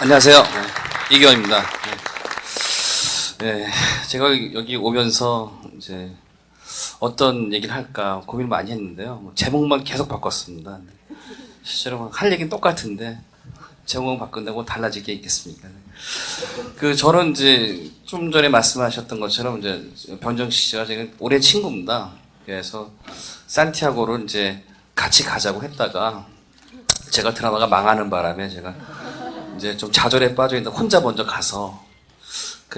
안녕하세요. 이경입니다. 네, 제가 여기 오면서 이제 어떤 얘기를 할까 고민을 많이 했는데요. 제목만 계속 바꿨습니다. 실제로 할 얘기는 똑같은데 제목만 바꾼다고 달라질 게 있겠습니까? 저는 이제 좀 전에 말씀하셨던 것처럼 이제 변정식 씨가 제가 오랜 친구입니다. 그래서 산티아고를 이제 같이 가자고 했다가 제가 드라마가 망하는 바람에 제가 이제 좀 좌절에 빠져 있는데 혼자 먼저 가서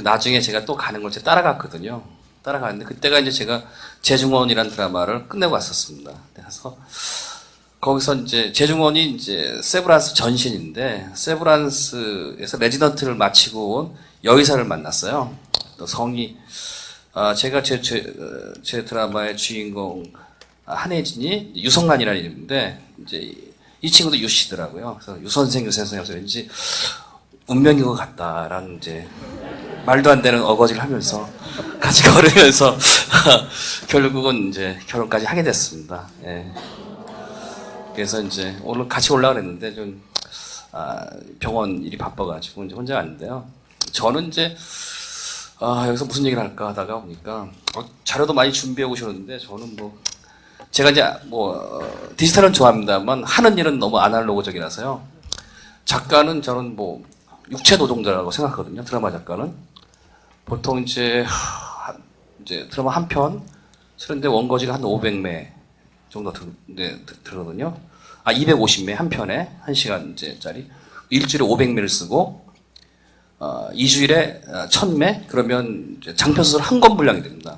나중에 제가 또 가는 걸 제가 따라갔거든요. 따라갔는데 그때가 이제 제가 재중원이라는 드라마를 끝내고 왔었습니다. 그래서 거기서 이제 재중원이 이제 세브란스 전신인데 세브란스에서 레지던트를 마치고 온 여의사를 만났어요. 또 성이 제가 제 드라마의 주인공 한혜진이 유성란이라는 이름인데 이제 이 친구도 유씨더라고요. 그래서 유선생 유선생이어서 왠지 운명인 것 같다라는 이제 말도 안 되는 어거지를 하면서 같이 걸으면서 결국은 이제 결혼까지 하게 됐습니다. 예. 그래서 이제 오늘 같이 올라가 그랬는데 좀 병원 일이 바빠가지고 이제 혼자 왔는데요. 저는 이제 여기서 무슨 얘기를 할까 하다가 보니까 자료도 많이 준비해 오셨는데 저는 제가 이제 디지털은 좋아합니다만 하는 일은 너무 아날로그적이라서요. 작가는 저는 육체 노동자라고 생각하거든요. 드라마 작가는 보통 이제 드라마 한 편 쓰는데 원고지가 한 500매 정도 들거든요. 250매 한 편에 1시간짜리 일주일에 500매를 쓰고 2주일에 1000매 그러면 이제 장편 소설 한 권 분량이 됩니다.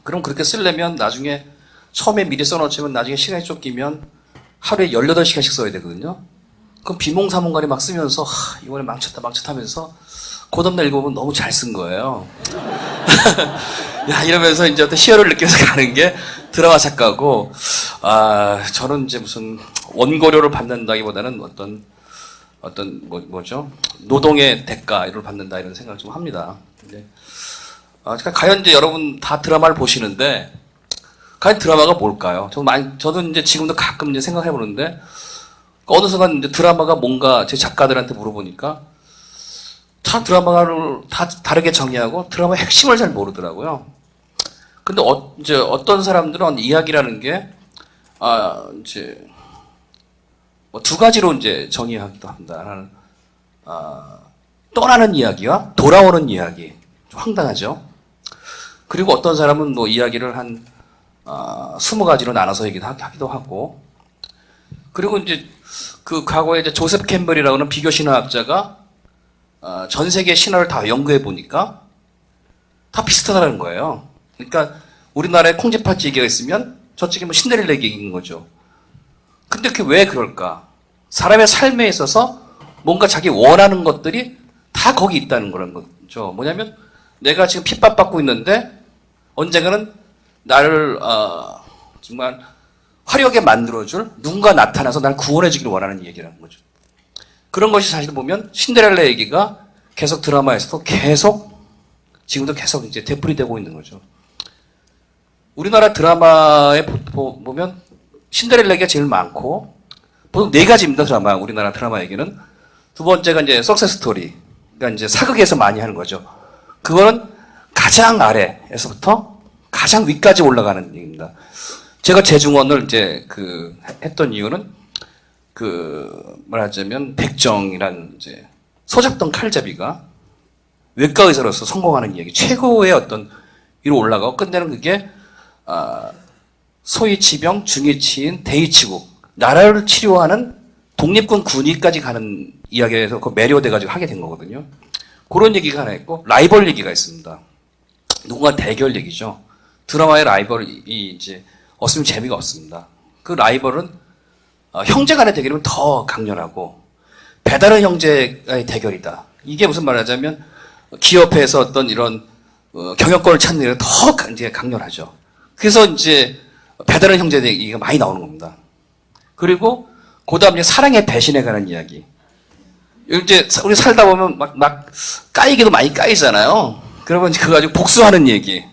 그럼 그렇게 쓰려면 나중에 처음에 미리 써놓으면 나중에 시간이 쫓기면 하루에 18시간씩 써야 되거든요. 그럼 비몽사몽간에 막 쓰면서 이번에 망쳤다 하면서 고덤날 읽어보면 너무 잘 쓴 거예요. 야, 이러면서 이제 어떤 희열을 느껴서 가는 게 드라마 작가고, 저는 이제 무슨 원고료를 받는다기보다는 노동의 대가를 받는다 이런 생각을 좀 합니다. 근데, 과연 이제 여러분 다 드라마를 보시는데, 과연 드라마가 뭘까요? 저도 이제 지금도 가끔 이제 생각해 보는데, 어느 순간 이제 드라마가 뭔가 제 작가들한테 물어보니까, 다 드라마를 다 다르게 정의하고 드라마의 핵심을 잘 모르더라고요. 근데 이제 어떤 사람들은 이야기라는 게, 이제, 두 가지로 이제 정의하기도 한다. 떠나는 이야기와 돌아오는 이야기. 좀 황당하죠? 그리고 어떤 사람은 이야기를 한 20가지로 나눠서 하기도 하고, 그리고 이제 과거에 이제 조셉 캠벨이라고 하는 비교 신화학자가 전 세계 신화를 다 연구해 보니까 다 비슷하다는 거예요. 그러니까 우리나라에 콩쥐팥쥐 얘기가 있으면 저쪽에 신데렐라 얘기인 거죠. 근데 그게 왜 그럴까? 사람의 삶에 있어서 뭔가 자기 원하는 것들이 다 거기 있다는 거라는 거죠. 뭐냐면 내가 지금 핍박받고 있는데 언젠가는 나를 정말 화려하게 만들어줄 누군가 나타나서 날 구원해주기를 원하는 얘기라는 거죠. 그런 것이 사실 보면 신데렐라 얘기가 계속 드라마에서도 지금도 계속 이제 되풀이되고 있는 거죠. 우리나라 드라마에 보면 신데렐라 얘기가 제일 많고 보통 4가지입니다. 우리나라 드라마 얘기는. 두 번째가 이제 석세스 스토리. 그러니까 이제 사극에서 많이 하는 거죠. 그거는 가장 아래에서부터 가장 위까지 올라가는 얘기입니다. 제가 재중원을 이제 했던 이유는 말하자면 백정이란 이제 소잡던 칼잡이가 외과 의사로서 성공하는 이야기, 최고의 어떤 위로 올라가고 끝내는 그게 소위치병, 중위치인, 대위치국, 나라를 치료하는 독립군 군위까지 가는 이야기에서 매료돼가지고 하게 된 거거든요. 그런 얘기가 하나 있고 라이벌 얘기가 있습니다. 누군가 대결 얘기죠. 드라마의 라이벌이 이제 없으면 재미가 없습니다. 그 라이벌은 형제 간의 대결이면 더 강렬하고 배다른 형제의 대결이다. 이게 무슨 말하자면 기업에서 어떤 이런 경영권을 찾는 일은 더 이제 강렬하죠. 그래서 이제 배다른 형제 얘기가 많이 나오는 겁니다. 그리고 그다음 이제 사랑의 배신에 관한 이야기. 이제 우리 살다 보면 막 까이기도 많이 까이잖아요. 그러면 그거 가지고 복수하는 얘기.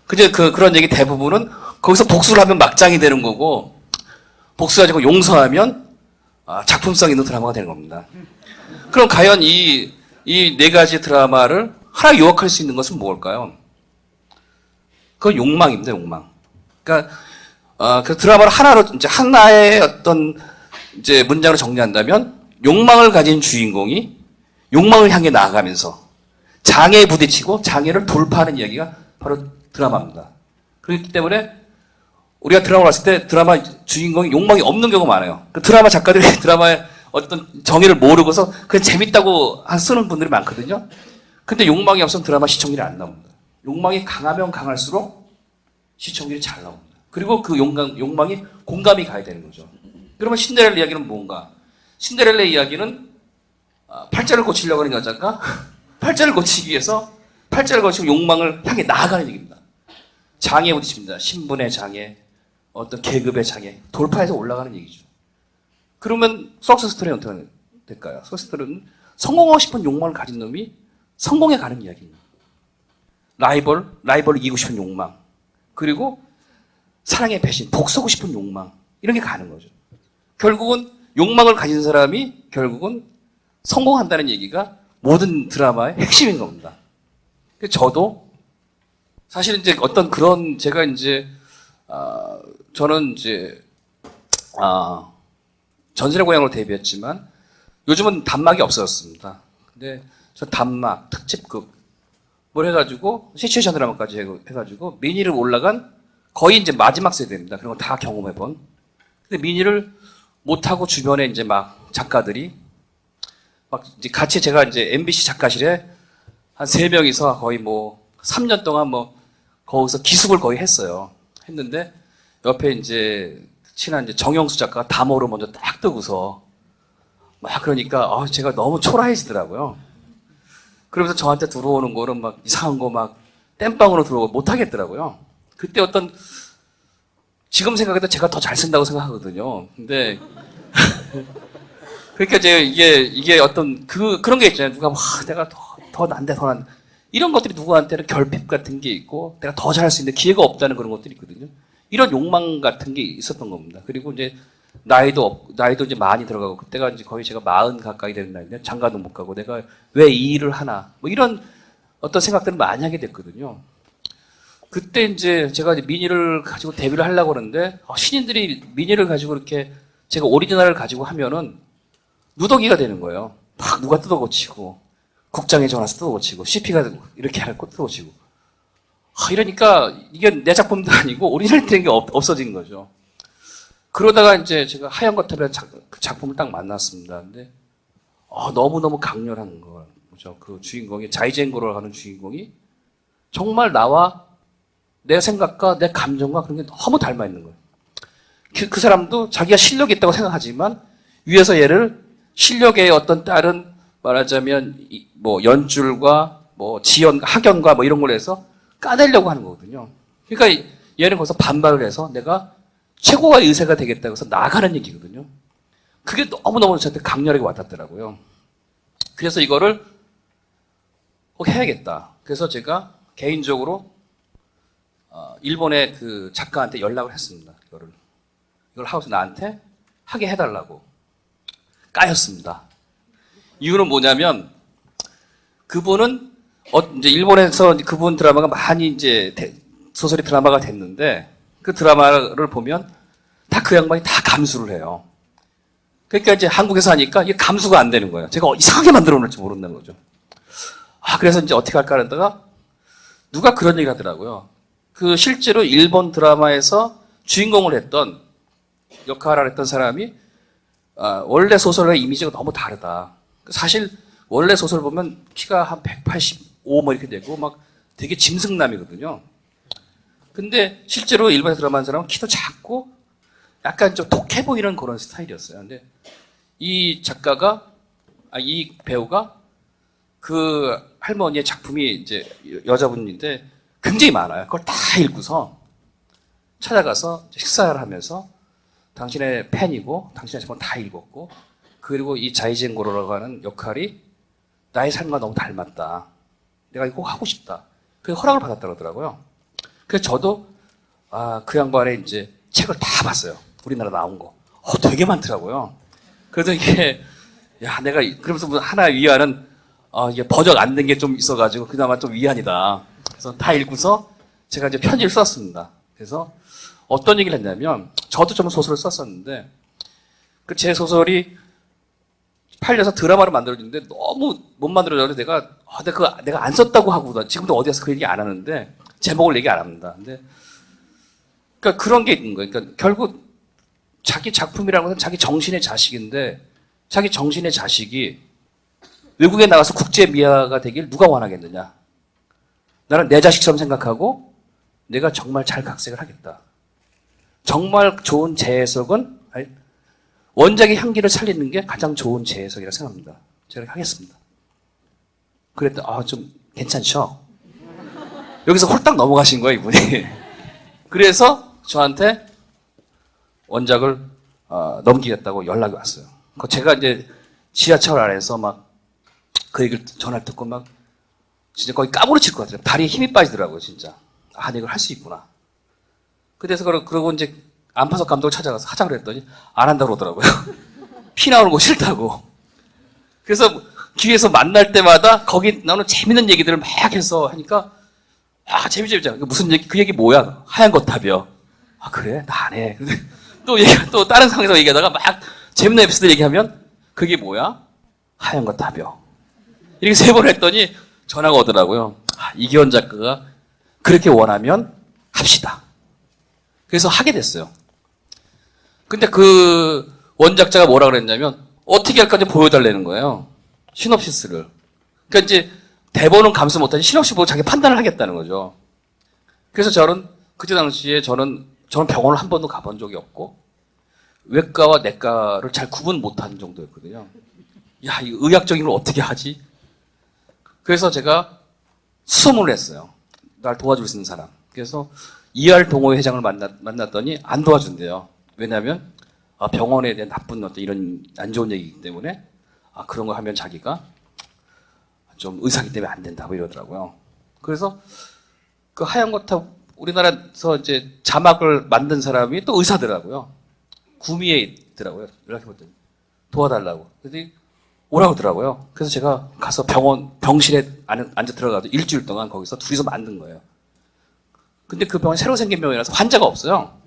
그런 얘기 대부분은 거기서 복수를 하면 막장이 되는 거고, 복수가지고 용서하면 작품성 있는 드라마가 되는 겁니다. 그럼 과연 이 네 가지 드라마를 하나 요약할 수 있는 것은 뭘까요? 그건 욕망입니다, 욕망. 그러니까, 그 드라마를 하나로, 이제 하나의 어떤, 이제 문장으로 정리한다면, 욕망을 가진 주인공이 욕망을 향해 나아가면서 장애에 부딪히고 장애를 돌파하는 이야기가 바로 드라마입니다. 그렇기 때문에 우리가 드라마를 봤을 때 드라마 주인공이 욕망이 없는 경우가 많아요. 그 드라마 작가들이 드라마의 어떤 정의를 모르고서 그냥 재밌다고 쓰는 분들이 많거든요. 근데 욕망이 없으면 드라마 시청률이 안 나옵니다. 욕망이 강하면 강할수록 시청률이 잘 나옵니다. 그리고 그 욕망이 공감이 가야 되는 거죠. 그러면 신데렐라 이야기는 뭔가? 신데렐라 이야기는 팔자를 고치려고 하는 여자가 팔자를 고치기 위해서 팔자를 고치고 욕망을 향해 나아가는 얘기입니다. 장애에 부딪힙니다. 신분의 장애, 어떤 계급의 장애, 돌파해서 올라가는 얘기죠. 그러면 석세스 스토리는 어떻게 될까요? 석세스 스토리는 성공하고 싶은 욕망을 가진 놈이 성공해 가는 이야기입니다. 라이벌을 이기고 싶은 욕망, 그리고 사랑의 배신, 복서고 싶은 욕망, 이런 게 가는 거죠. 결국은 욕망을 가진 사람이 결국은 성공한다는 얘기가 모든 드라마의 핵심인 겁니다. 저도 사실 이제 어떤 그런 제가 이제 저는 이제 전설의 고향으로 데뷔했지만 요즘은 단막이 없어졌습니다. 근데 저 단막, 특집극 뭘 해가지고 시츄에이션 드라마까지 해가지고 미니를 올라간 거의 이제 마지막 세대입니다. 그런 거 다 경험해본. 근데 미니를 못하고 주변에 이제 막 작가들이 막 이제 같이 제가 이제 MBC 작가실에 한 3명이서 거의 뭐 3년 동안 뭐 거기서 기숙을 거의 했어요. 했는데 옆에 이제 친한 이제 정영수 작가가 담어로 먼저 딱 뜨고서 막 그러니까 제가 너무 초라해지더라고요. 그러면서 저한테 들어오는 거는 막 이상한 거 막 땜빵으로 들어오고 못 하겠더라고요. 그때 어떤 지금 생각해도 제가 더 잘 쓴다고 생각하거든요. 근데 그러니까 제가 이게 어떤 그런 게 있잖아요. 누가 내가 더 난데 더 난. 이런 것들이 누구한테는 결핍 같은 게 있고 내가 더 잘할 수 있는데 기회가 없다는 그런 것들이 있거든요. 이런 욕망 같은 게 있었던 겁니다. 그리고 이제 나이도 이제 많이 들어가고 그때가 이제 거의 제가 40 가까이 되는 나이인데 장가도 못 가고 내가 왜 이 일을 하나 뭐 이런 어떤 생각들을 많이 하게 됐거든요. 그때 이제 제가 이제 미니를 가지고 데뷔를 하려고 그러는데 신인들이 미니를 가지고 이렇게 제가 오리지널을 가지고 하면은 누더기가 되는 거예요. 막 누가 뜯어고치고 국장에 전화해서 뜯어고치고 CP가 이렇게 하고 뜯어고치고 이러니까 이게 내 작품도 아니고 오리지널 된 게 없어진 거죠. 그러다가 이제 제가 하얀 거탑이라는 작품을 딱 만났습니다. 근데 너무너무 강렬한 거죠. 그 주인공이 자이젠고를 하는 주인공이 정말 나와 내 생각과 내 감정과 그런 게 너무 닮아 있는 거예요. 그 사람도 자기가 실력이 있다고 생각하지만 위에서 얘를 실력의 어떤 다른 말하자면 뭐 연줄과 뭐 지연, 학연과 뭐 이런 걸 해서 까내려고 하는 거거든요. 그러니까 얘는 거기서 반발을 해서 내가 최고가 의사가 되겠다고 해서 나가는 얘기거든요. 그게 너무너무 저한테 강렬하게 와닿더라고요. 그래서 이거를 꼭 해야겠다. 그래서 제가 개인적으로 일본의 그 작가한테 연락을 했습니다. 이걸 하고서 나한테 하게 해달라고. 까였습니다. 이유는 뭐냐면 그분은 이제 일본에서 그분 드라마가 많이 이제 소설이 드라마가 됐는데 그 드라마를 보면 다 그 양반이 다 감수를 해요. 그러니까 이제 한국에서 하니까 이게 감수가 안 되는 거예요. 제가 이상하게 만들어 놓을지 모른다는 거죠. 그래서 이제 어떻게 할까 하다가 누가 그런 얘기를 하더라고요. 그 실제로 일본 드라마에서 주인공을 했던 역할을 했던 사람이 원래 소설과 이미지가 너무 다르다. 사실 원래 소설 보면 키가 한 185 뭐 이렇게 되고 막 되게 짐승남이거든요. 근데 실제로 일본에 드라마 한 사람은 키도 작고 약간 좀 독해 보이는 그런 스타일이었어요. 근데 이 작가가, 이 배우가 그 할머니의 작품이 이제 여자분인데 굉장히 많아요. 그걸 다 읽고서 찾아가서 식사를 하면서 당신의 팬이고 당신의 작품 다 읽었고 그리고 이 자이젠고로라고 하는 역할이 나의 삶과 너무 닮았다. 내가 이거 꼭 하고 싶다. 그래서 허락을 받았다고 하더라고요. 그래서 저도 그 양반의 이제 책을 다 봤어요. 우리나라 나온 거. 되게 많더라고요. 그래서 이게 야, 내가 그러면서 뭐 하나 위안은 이게 번역 안 된 게 좀 있어가지고 그나마 좀 위안이다. 그래서 다 읽고서 제가 이제 편지를 썼습니다. 그래서 어떤 얘기를 했냐면 저도 좀 소설을 썼었는데 그 제 소설이 팔려서 드라마로 만들어졌는데 너무 못 만들어져서 내가 안 썼다고 하고 지금도 어디에서 그 얘기 안 하는데 제목을 얘기 안 합니다. 근데 그러니까 그런 게 있는 거예요. 그러니까 결국 자기 작품이라는 것은 자기 정신의 자식인데 자기 정신의 자식이 외국에 나가서 국제 미화가 되길 누가 원하겠느냐. 나는 내 자식처럼 생각하고 내가 정말 잘 각색을 하겠다. 정말 좋은 재해석은 원작의 향기를 살리는 게 가장 좋은 재해석이라고 생각합니다. 제가 하겠습니다. 그랬더니 좀 괜찮죠? 여기서 홀딱 넘어가신 거예요, 이분이. 그래서 저한테 원작을 넘기겠다고 연락이 왔어요. 제가 이제 지하철 안에서 막 그 얘기를 전화를 듣고 막 진짜 거의 까무러칠 것 같아요. 다리에 힘이 빠지더라고요, 진짜. 내가 이걸 할 수 있구나. 그래서 그러고 이제 안파석 감독을 찾아가서 하자고 그랬더니 안 한다고 그러더라고요. 피 나오는 거 싫다고. 그래서 기회에서 만날 때마다 거기 나오는 재밌는 얘기들을 막 해서 하니까 재밌죠. 무슨 얘기, 그 얘기 뭐야? 하얀 거탑이요. 그래? 나 안 해. 또 다른 상황에서 얘기하다가 막 재밌는 에피소드 얘기하면 그게 뭐야? 하얀 거탑이요. 이렇게 3번 했더니 전화가 오더라고요. 이기원 작가가 그렇게 원하면 합시다. 그래서 하게 됐어요. 근데 그 원작자가 뭐라 그랬냐면 어떻게 할까 보여달라는 거예요. 시놉시스를. 그러니까 이제 대본은 감수 못하지 시놉시스 보고 자기 판단을 하겠다는 거죠. 그래서 그때 당시에 저는 병원을 한 번도 가본 적이 없고 외과와 내과를 잘 구분 못하는 정도였거든요. 이 의학적인 걸 어떻게 하지? 그래서 제가 수소문을 했어요. 날 도와줄 수 있는 사람. 그래서 이알 동호회 회장을 만났더니 안 도와준대요. 왜냐하면 병원에 대한 나쁜 이런 안 좋은 얘기이기 때문에 그런 거 하면 자기가 좀 의사기 때문에 안 된다 뭐 이러더라고요. 그래서 그 하얀 거탑 우리나라에서 이제 자막을 만든 사람이 또 의사더라고요. 구미에 있더라고요. 연락해봤더니 도와달라고. 그랬더니 오라고 하더라고요. 그래서 제가 가서 병실에 앉아 들어가서 일주일 동안 거기서 둘이서 만든 거예요. 근데 그 병원이 새로 생긴 병원이라서 환자가 없어요.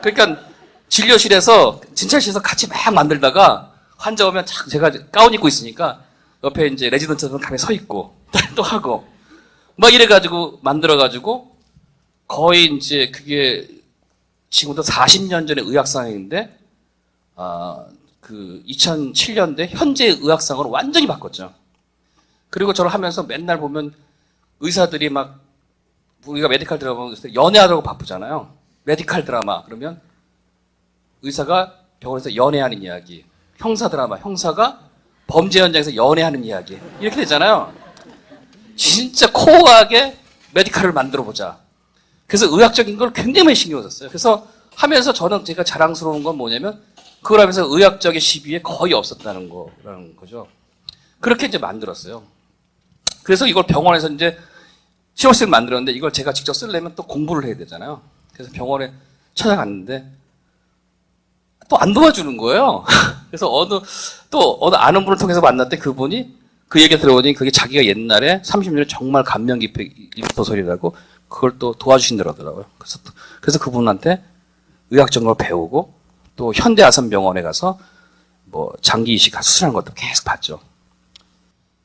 그러니까 진료실에서 진찰실에서 같이 막 만들다가 환자 오면 제가 가운 입고 있으니까 옆에 이제 레지던트는 가만히 서 있고 또 하고 막 이래가지고 만들어가지고 거의 이제 그게 지금부터 40년 전의 의학상인데 그 2007년대 현재 의학상으로 완전히 바꿨죠. 그리고 저를 하면서 맨날 보면 의사들이 막 우리가 메디칼 드라마 보면 연애하려고 바쁘잖아요. 메디칼 드라마 그러면 의사가 병원에서 연애하는 이야기, 형사 드라마 형사가 범죄 현장에서 연애하는 이야기 이렇게 되잖아요. 진짜 코어하게 메디칼을 만들어 보자. 그래서 의학적인 걸 굉장히 많이 신경 썼어요. 그래서 하면서 제가 자랑스러운 건 뭐냐면 그걸 하면서 의학적인 시비에 거의 없었다는 거라는 거죠. 그렇게 이제 만들었어요. 그래서 이걸 병원에서 이제 시놉시스를 만들었는데 이걸 제가 직접 쓰려면 또 공부를 해야 되잖아요. 그래서 병원에 찾아갔는데 또 안 도와주는 거예요. 그래서 어느 아는 분을 통해서 만났대 그분이 그 얘기 들어보니 그게 자기가 옛날에 30년에 정말 감명 깊게 읽은 소설이라고 그걸 또 도와주신다더라고요. 그래서 그분한테 의학적인 걸 배우고 또 현대아산병원에 가서 뭐 장기 이식 수술하는 것도 계속 봤죠.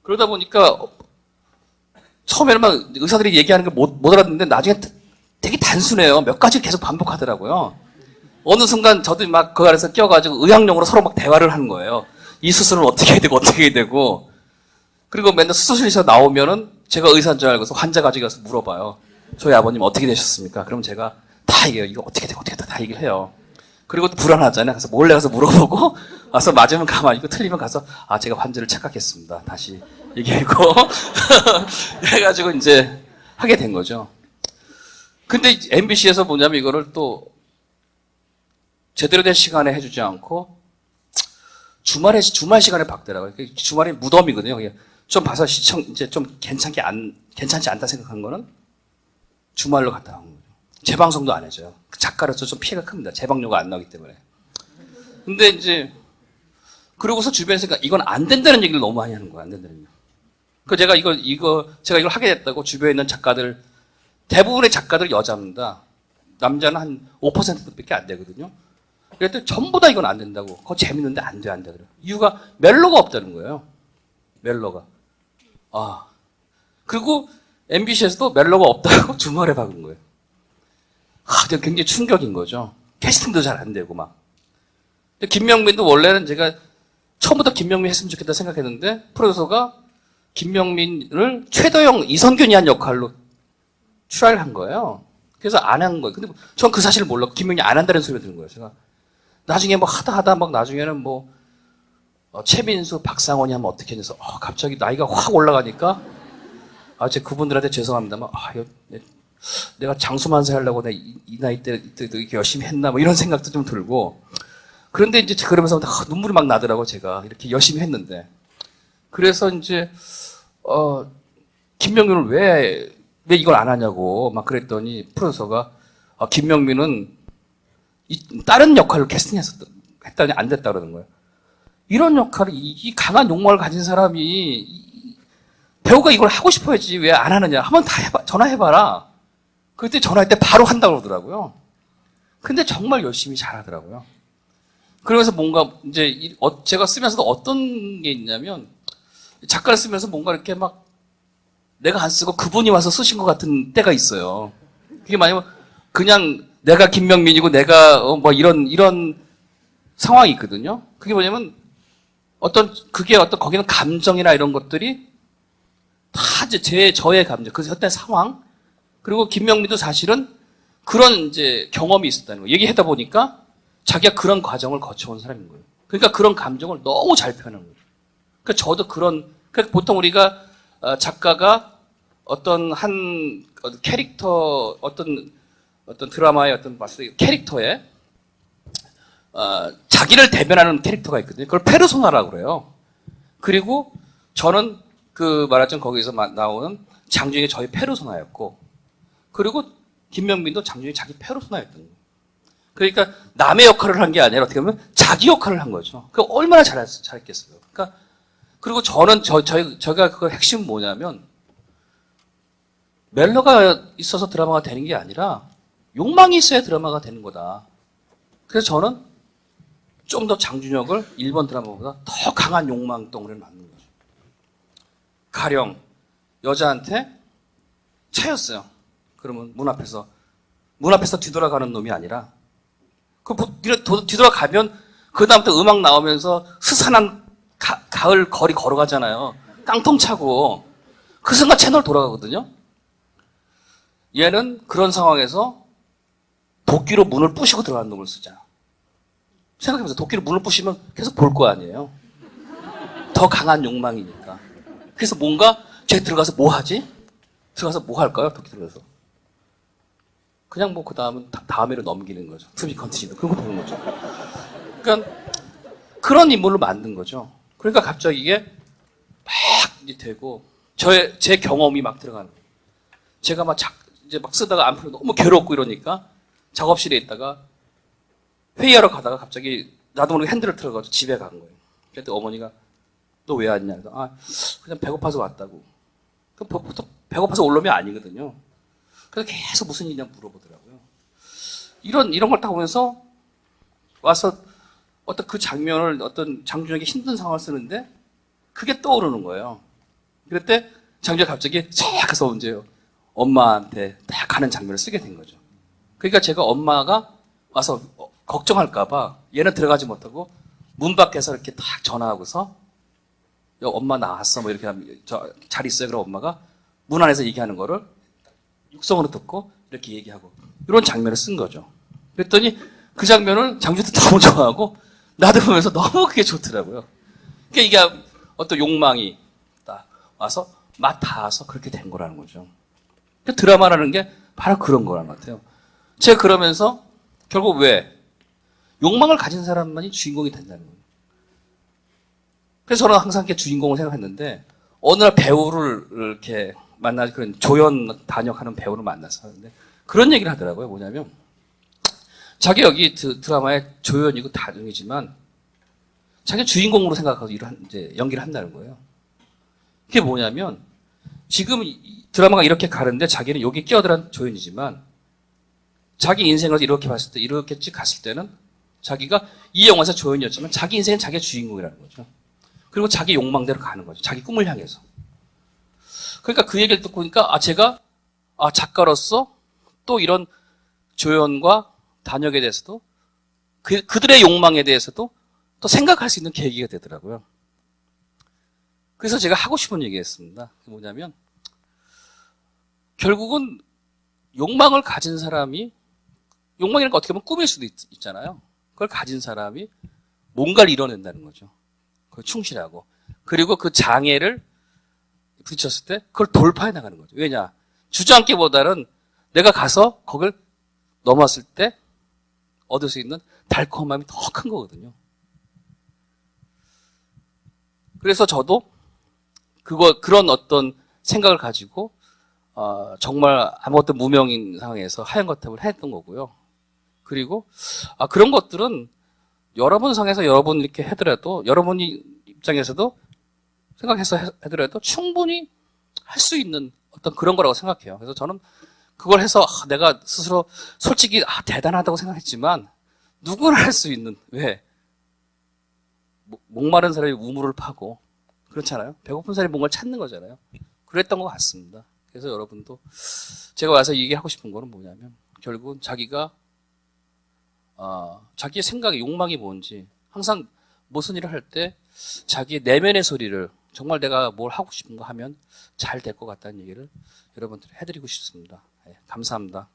그러다 보니까 처음에는 막 의사들이 얘기하는 걸 못 알아듣는데 나중에 되게 단순해요. 몇 가지 계속 반복하더라고요. 어느 순간 저도 막 그 안에서 껴가지고 의학용어로 서로 막 대화를 하는 거예요. 이 수술은 어떻게 해야 되고 어떻게 해야 되고 그리고 맨날 수술실에서 나오면은 제가 의사인 줄 알고서 환자 가지고 가서 물어봐요. 저희 아버님 어떻게 되셨습니까? 그럼 제가 다 얘기해요. 이거 어떻게 되고 어떻게 되고 다 얘기를 해요. 그리고 또 불안하잖아요. 그래서 몰래 가서 물어보고 와서 맞으면 가만히 있고 틀리면 가서 제가 환자를 착각했습니다. 다시 얘기하고 해가지고 이제 하게 된 거죠. 근데 MBC에서 뭐냐면 이거를 또 제대로 된 시간에 해주지 않고 주말 시간에 박대라고요. 주말에 무덤이거든요. 좀 봐서 이제 좀 괜찮지 않다 생각한 거는 주말로 갔다 온 거죠. 재방송도 안 해줘요. 작가로서 좀 피해가 큽니다. 재방료가 안 나오기 때문에. 근데 이제 그러고서 주변에서 이건 안 된다는 얘기를 너무 많이 하는 거야. 안 된다는 얘기. 그 제가 제가 이걸 하게 됐다고 주변에 있는 작가들, 대부분의 작가들 여자입니다. 남자는 한 5%밖에 안 되거든요. 그랬더니 전부 다 이건 안 된다고. 그거 재밌는데 안 돼, 안 돼. 그래요. 이유가 멜로가 없다는 거예요. 멜로가. 아. 그리고 MBC에서도 멜로가 없다고 주말에 박은 거예요. 아, 굉장히 충격인 거죠. 캐스팅도 잘 안 되고 막. 근데 김명민도 원래는 제가 처음부터 김명민 했으면 좋겠다 생각했는데 프로듀서가 김명민을 최도영, 이선균이 한 역할로 출연을 한 거예요. 그래서 안 한 거예요. 근데 전 그 사실을 몰랐고 김명민이 안 한다는 소리가 들은 거예요. 제가 나중에 뭐 하다 막 나중에는 뭐 최민수, 박상원이 하면 어떻게 해서 갑자기 나이가 확 올라가니까 제 그분들한테 죄송합니다만 내가 장수만세 하려고 이 나이 때 이렇게 열심히 했나 뭐 이런 생각도 좀 들고 그런데 이제 그러면서 눈물이 막 나더라고 제가 이렇게 열심히 했는데 그래서 이제 김명민을 왜 이걸 안 하냐고 막 그랬더니 프로듀서가 김명민은 다른 역할을 했더니 안 됐다 그러는 거예요. 이런 역할을 이 강한 욕망을 가진 사람이 배우가 이걸 하고 싶어야지 왜 안 하느냐. 한번 다 전화해봐라. 그때 전화할 때 바로 한다고 그러더라고요. 근데 정말 열심히 잘하더라고요. 그러면서 뭔가 이제 제가 쓰면서도 어떤 게 있냐면 작가를 쓰면서 뭔가 이렇게 막 내가 안 쓰고 그분이 와서 쓰신 것 같은 때가 있어요. 그게 뭐냐면 그냥 내가 김명민이고 내가 뭐 이런 상황이 있거든요. 그게 뭐냐면 거기는 감정이나 이런 것들이 다 이제 저의 감정, 그 현대 상황, 그리고 김명민도 사실은 그런 이제 경험이 있었다는 거예요. 얘기하다 보니까 자기가 그런 과정을 거쳐온 사람인 거예요. 그러니까 그런 감정을 너무 잘 표현하는 거예요. 그러니까 저도 그러니까 보통 우리가 작가가 어떤 한 캐릭터, 어떤 드라마의 어떤 캐릭터에 자기를 대변하는 캐릭터가 있거든요. 그걸 페르소나라고 그래요. 그리고 저는 말하자면 거기서 나오는 장준영이 저희 페르소나였고, 그리고 김명민도 장준영이 자기 페르소나였던 거예요. 그러니까 남의 역할을 한 게 아니라 어떻게 보면 자기 역할을 한 거죠. 그 얼마나 잘했겠어요. 그러니까 그리고 저는 제가 그 핵심은 뭐냐면 멜로가 있어서 드라마가 되는 게 아니라 욕망이 있어야 드라마가 되는 거다. 그래서 저는 좀 더 장준혁을 일본 드라마보다 더 강한 욕망 덩어리를 만든 거죠. 가령 여자한테 차였어요. 그러면 문 앞에서 뒤돌아가는 놈이 아니라 뒤돌아가면 그 다음부터 음악 나오면서 스산한 가을 거리 걸어가잖아요. 깡통 차고 그 순간 채널 돌아가거든요. 얘는 그런 상황에서 도끼로 문을 부시고 들어가는 놈을 쓰잖아. 생각해보세요. 도끼로 문을 부시면 계속 볼 거 아니에요. 더 강한 욕망이니까. 그래서 뭔가 쟤 들어가서 뭐 하지? 들어가서 뭐 할까요? 도끼 들어가서. 그냥 뭐 그 다음은 다음에로 넘기는 거죠. 투비 컨티뉴. 그런 거 보는 거죠. 그러니까 그런 인물로 만든 거죠. 그러니까 갑자기 이게 막 이제 되고 제 경험이 막 들어가는 거예요. 제가 이제 막 쓰다가 안풀어 너무 괴롭고 이러니까 작업실에 있다가 회의하러 가다가 갑자기 나도 모르게 핸들을 틀어가지고 집에 간 거예요. 그때 어머니가 너 왜 왔냐? 그냥 배고파서 왔다고. 보통 배고파서 올 놈이 아니거든요. 그래서 계속 무슨 일이냐 물어보더라고요. 이런 걸 딱 보면서 와서 어떤 그 장면을 어떤 장준혁이 힘든 상황을 쓰는데 그게 떠오르는 거예요. 그럴 때 장준혁이 갑자기 쫙 가서 이제 엄마한테 딱 하는 장면을 쓰게 된 거죠. 그러니까 제가 엄마가 와서 걱정할까봐 얘는 들어가지 못하고 문 밖에서 이렇게 딱 전화하고서 엄마 나왔어 뭐 이렇게 하면 잘 있어요. 그럼 엄마가 문 안에서 얘기하는 거를 육성으로 듣고 이렇게 얘기하고 이런 장면을 쓴 거죠. 그랬더니 그 장면을 장준도 너무 좋아하고 나도 보면서 너무 그게 좋더라고요. 그러니까 이게 어떤 욕망이 딱 와서 맛 닿아서 그렇게 된 거라는 거죠. 그러니까 드라마라는 게 바로 그런 거라는 것 같아요. 제가 그러면서 결국 왜 욕망을 가진 사람만이 주인공이 된다는 거예요. 그래서 저는 항상 이렇게 주인공을 생각했는데 어느 날 배우를 이렇게 그런 조연 단역하는 배우를 만나서 하는데 그런 얘기를 하더라고요. 뭐냐면 자기 여기 드라마의 조연이고 단역이지만 자기 주인공으로 생각하고 이제 연기를 한다는 거예요. 그게 뭐냐면 지금 드라마가 이렇게 가는데 자기는 여기 끼어들은 조연이지만 자기 인생을 이렇게 봤을 때 이렇게 쭉 갔을 때는 자기가 이 영화에서 조연이었지만 자기 인생은 자기가 주인공이라는 거죠. 그리고 자기 욕망대로 가는 거죠. 자기 꿈을 향해서. 그러니까 그 얘기를 듣고 보니까 제가 작가로서 또 이런 조연과 단역에 대해서도 그들의 욕망에 대해서도 또 생각할 수 있는 계기가 되더라고요. 그래서 제가 하고 싶은 얘기였습니다. 뭐냐면 결국은 욕망을 가진 사람이 욕망이라는 거 어떻게 보면 꿈일 수도 있잖아요. 그걸 가진 사람이 뭔가를 이뤄낸다는 거죠. 그걸 충실하고 그리고 그 장애를 부딪혔을 때 그걸 돌파해 나가는 거죠. 왜냐? 주저앉기보다는 내가 가서 거길 넘었을 때 얻을 수 있는 달콤함이 더 큰 거거든요. 그래서 저도 그런 어떤 생각을 가지고 정말 아무것도 무명인 상황에서 하얀거탑을 했던 거고요. 그리고 그런 것들은 여러분 상에서 여러분 이렇게 하더라도 여러분 입장에서도 생각해서 하더라도 충분히 할 수 있는 어떤 그런 거라고 생각해요. 그래서 저는 그걸 해서 내가 스스로 솔직히 대단하다고 생각했지만 누구나 할 수 있는 왜 목마른 사람이 우물을 파고 그렇잖아요. 배고픈 사람이 뭔가를 찾는 거잖아요. 그랬던 것 같습니다. 그래서 여러분도 제가 와서 얘기하고 싶은 거는 뭐냐면 결국은 자기가 자기의 생각이 욕망이 뭔지 항상 무슨 일을 할 때 자기의 내면의 소리를 정말 내가 뭘 하고 싶은 거 하면 잘 될 것 같다는 얘기를 여러분들 해드리고 싶습니다. 네, 감사합니다.